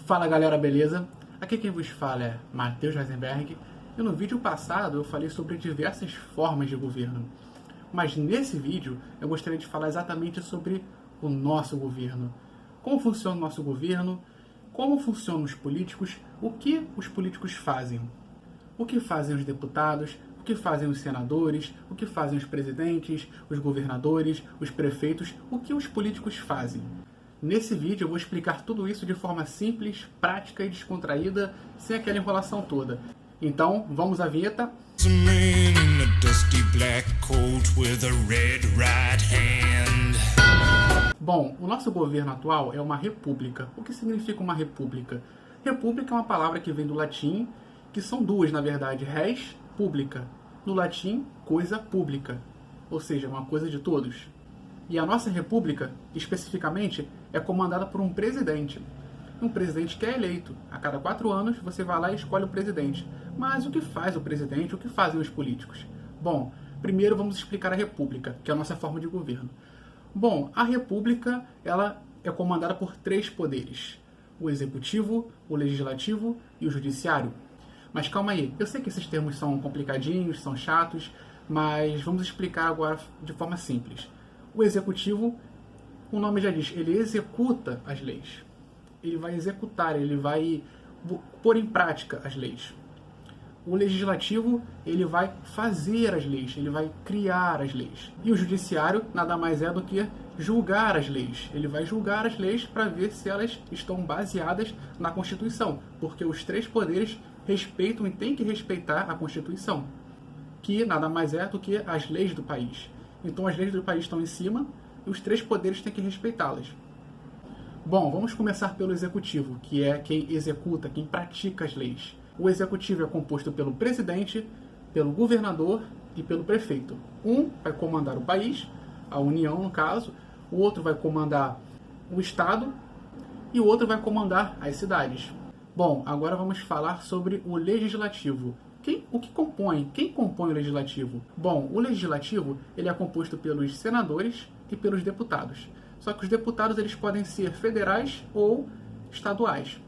Fala galera, beleza? Aqui quem vos fala é Matheus Heisenberg e no vídeo passado eu falei sobre diversas formas de governo. Mas nesse vídeo eu gostaria de falar exatamente sobre o nosso governo. Como funciona o nosso governo, como funcionam os políticos, o que os políticos fazem. O que fazem os deputados, o que fazem os senadores, o que fazem os presidentes, os governadores, os prefeitos, o que os políticos fazem. Nesse vídeo eu vou explicar tudo isso de forma simples, prática e descontraída, sem aquela enrolação toda. Então, vamos à vinheta. Bom, o nosso governo atual é uma república. O que significa uma república? República é uma palavra que vem do latim, que são duas, na verdade, res publica. No latim, coisa pública, ou seja, uma coisa de todos. E a nossa república, especificamente, é comandada por um presidente. Um presidente que é eleito. A cada 4 anos, você vai lá e escolhe o presidente. Mas o que faz o presidente? O que fazem os políticos? Bom, primeiro vamos explicar a república, que é a nossa forma de governo. Bom, a república ela é comandada por 3 poderes. O executivo, o legislativo e o judiciário. Mas calma aí, eu sei que esses termos são complicadinhos, são chatos, mas vamos explicar agora de forma simples. O executivo, o nome já diz, ele executa as leis. Ele vai executar, ele vai pôr em prática as leis. O legislativo, ele vai fazer as leis, ele vai criar as leis. E o judiciário nada mais é do que julgar as leis. Ele vai julgar as leis para ver se elas estão baseadas na Constituição, porque os 3 poderes respeitam e têm que respeitar a Constituição, que nada mais é do que as leis do país. Então as leis do país estão em cima e os 3 poderes têm que respeitá-las. Bom, vamos começar pelo executivo, que é quem executa, quem pratica as leis. O executivo é composto pelo presidente, pelo governador e pelo prefeito. Um vai comandar o país, a União no caso, o outro vai comandar o estado e o outro vai comandar as cidades. Bom, agora vamos falar sobre o legislativo. Quem compõe o legislativo? Bom, o legislativo ele é composto pelos senadores e pelos deputados. Só que os deputados eles podem ser federais ou estaduais.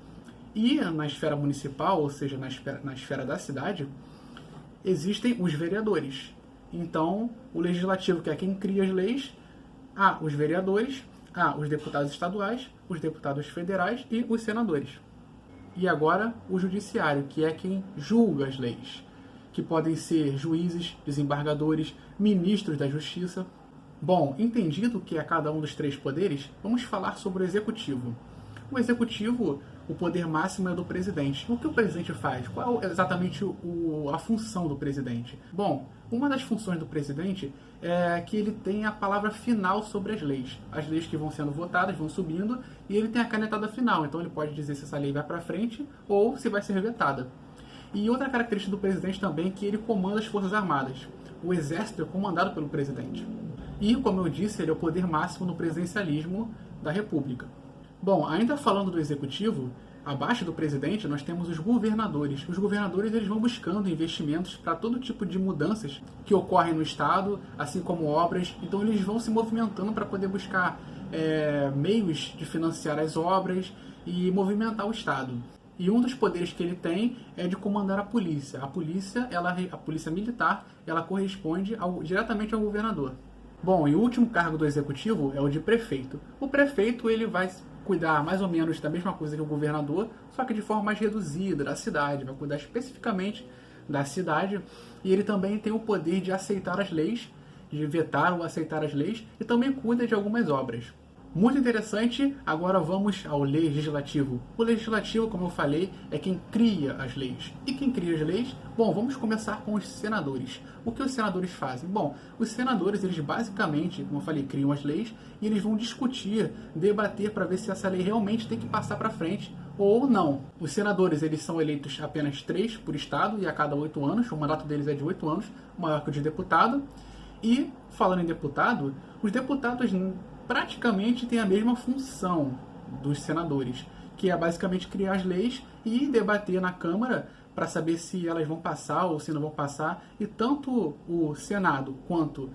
E na esfera municipal, ou seja, na esfera da cidade, existem os vereadores. Então, o legislativo, que é quem cria as leis, há os vereadores, há os deputados estaduais, os deputados federais e os senadores. E agora o judiciário, que é quem julga as leis, que podem ser juízes, desembargadores, ministros da justiça. Bom, entendido o que é cada um dos 3 poderes, vamos falar sobre o executivo. O executivo, o poder máximo é do presidente. O que o presidente faz? Qual é exatamente a função do presidente? Bom, uma das funções do presidente é que ele tem a palavra final sobre as leis. As leis que vão sendo votadas vão subindo e ele tem a canetada final. Então ele pode dizer se essa lei vai para frente ou se vai ser vetada. E outra característica do presidente também é que ele comanda as Forças Armadas. O exército é comandado pelo presidente. E, como eu disse, ele é o poder máximo no presidencialismo da República. Bom, ainda falando do executivo, abaixo do presidente nós temos os governadores. Os governadores eles vão buscando investimentos para todo tipo de mudanças que ocorrem no estado, assim como obras. Então eles vão se movimentando para poder buscar meios de financiar as obras e movimentar o estado. E um dos poderes que ele tem é de comandar a polícia. A polícia militar, ela corresponde diretamente ao governador. Bom, e o último cargo do executivo é o de prefeito. O prefeito ele vai cuidar mais ou menos da mesma coisa que o governador, só que de forma mais reduzida da cidade, vai cuidar especificamente da cidade, e ele também tem o poder de aceitar as leis, de vetar ou aceitar as leis, e também cuida de algumas obras. Muito interessante, agora vamos ao legislativo. O legislativo, como eu falei, é quem cria as leis. E quem cria as leis? Bom, vamos começar com os senadores. O que os senadores fazem? Bom, os senadores, eles basicamente, como eu falei, criam as leis e eles vão discutir, debater para ver se essa lei realmente tem que passar para frente ou não. Os senadores, eles são eleitos apenas 3 por estado e a cada 8 anos. O mandato deles é de 8 anos, maior que o de deputado. E, falando em deputado, os deputados praticamente têm a mesma função dos senadores, que é basicamente criar as leis e debater na Câmara para saber se elas vão passar ou se não vão passar. E tanto o Senado quanto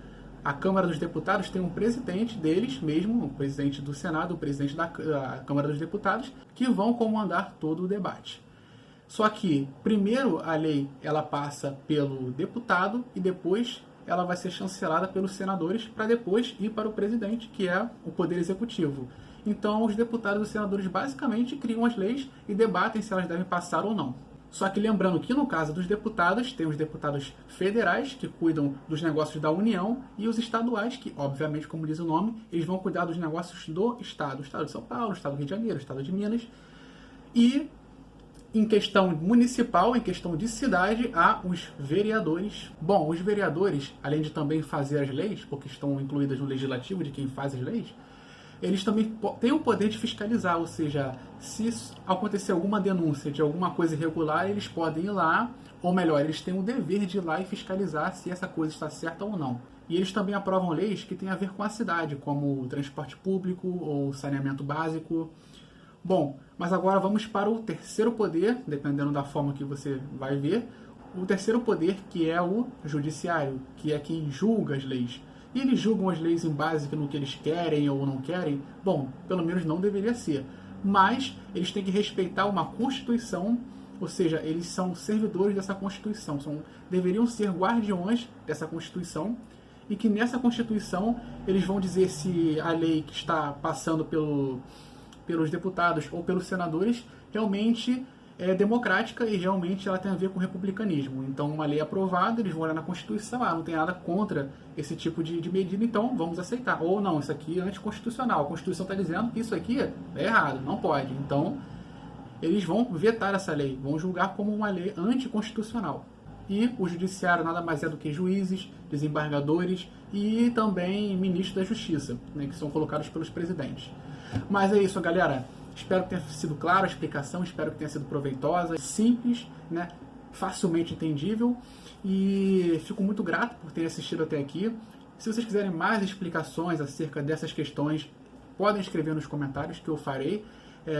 A Câmara dos Deputados tem um presidente deles mesmo, o presidente do Senado, o presidente da Câmara dos Deputados, que vão comandar todo o debate. Só que, primeiro, a lei ela passa pelo deputado e depois ela vai ser chancelada pelos senadores para depois ir para o presidente, que é o Poder Executivo. Então, os deputados e os senadores basicamente criam as leis e debatem se elas devem passar ou não. Só que lembrando que no caso dos deputados, tem os deputados federais, que cuidam dos negócios da União, e os estaduais, que, obviamente, como diz o nome, eles vão cuidar dos negócios do Estado. O Estado de São Paulo, o Estado do Rio de Janeiro, o Estado de Minas. E em questão municipal, em questão de cidade, há os vereadores. Bom, os vereadores, além de também fazer as leis, porque estão incluídas no legislativo de quem faz as leis, eles também têm o poder de fiscalizar, ou seja, se acontecer alguma denúncia de alguma coisa irregular, eles podem ir lá, ou melhor, eles têm o dever de ir lá e fiscalizar se essa coisa está certa ou não. E eles também aprovam leis que têm a ver com a cidade, como o transporte público ou saneamento básico. Bom, mas agora vamos para o terceiro poder, dependendo da forma que você vai ver. O terceiro poder, que é o judiciário, que é quem julga as leis. E eles julgam as leis em base no que eles querem ou não querem? Bom, pelo menos não deveria ser. Mas eles têm que respeitar uma Constituição, ou seja, eles são servidores dessa Constituição, deveriam ser guardiões dessa Constituição, e que nessa Constituição eles vão dizer se a lei que está passando pelos deputados ou pelos senadores realmente é democrática e realmente ela tem a ver com o republicanismo. Então, uma lei aprovada, eles vão olhar na Constituição, não tem nada contra esse tipo de medida, então vamos aceitar. Ou não, isso aqui é anticonstitucional. A Constituição está dizendo que isso aqui é errado, não pode. Então, eles vão vetar essa lei, vão julgar como uma lei anticonstitucional. E o judiciário nada mais é do que juízes, desembargadores e também ministros da Justiça, né, que são colocados pelos presidentes. Mas é isso, galera. Espero que tenha sido clara a explicação, espero que tenha sido proveitosa, simples, né, facilmente entendível. E fico muito grato por ter assistido até aqui. Se vocês quiserem mais explicações acerca dessas questões, podem escrever nos comentários que eu farei.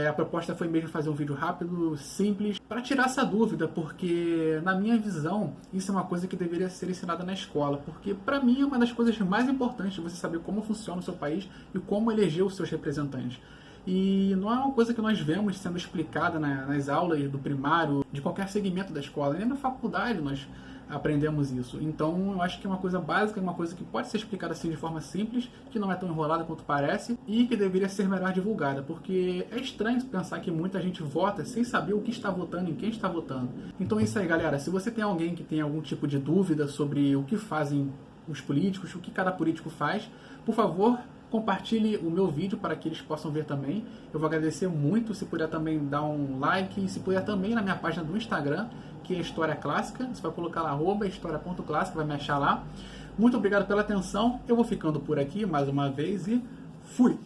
A proposta foi mesmo fazer um vídeo rápido, simples, para tirar essa dúvida, porque na minha visão isso é uma coisa que deveria ser ensinada na escola, porque para mim é uma das coisas mais importantes você saber como funciona o seu país e como eleger os seus representantes. E não é uma coisa que nós vemos sendo explicada nas aulas do primário, de qualquer segmento da escola, nem na faculdade nós aprendemos isso. Então eu acho que é uma coisa básica, uma coisa que pode ser explicada assim de forma simples, que não é tão enrolada quanto parece e que deveria ser melhor divulgada, porque é estranho pensar que muita gente vota sem saber o que está votando, em quem está votando. Então é isso aí, galera. Se você tem alguém que tem algum tipo de dúvida sobre o que fazem os políticos, o que cada político faz, por favor, compartilhe o meu vídeo para que eles possam ver também. Eu vou agradecer muito se puder também dar um like e se puder também na minha página do Instagram, que é História Clássica. Você vai colocar lá @história.clássica, vai me achar lá. Muito obrigado pela atenção. Eu vou ficando por aqui mais uma vez e fui!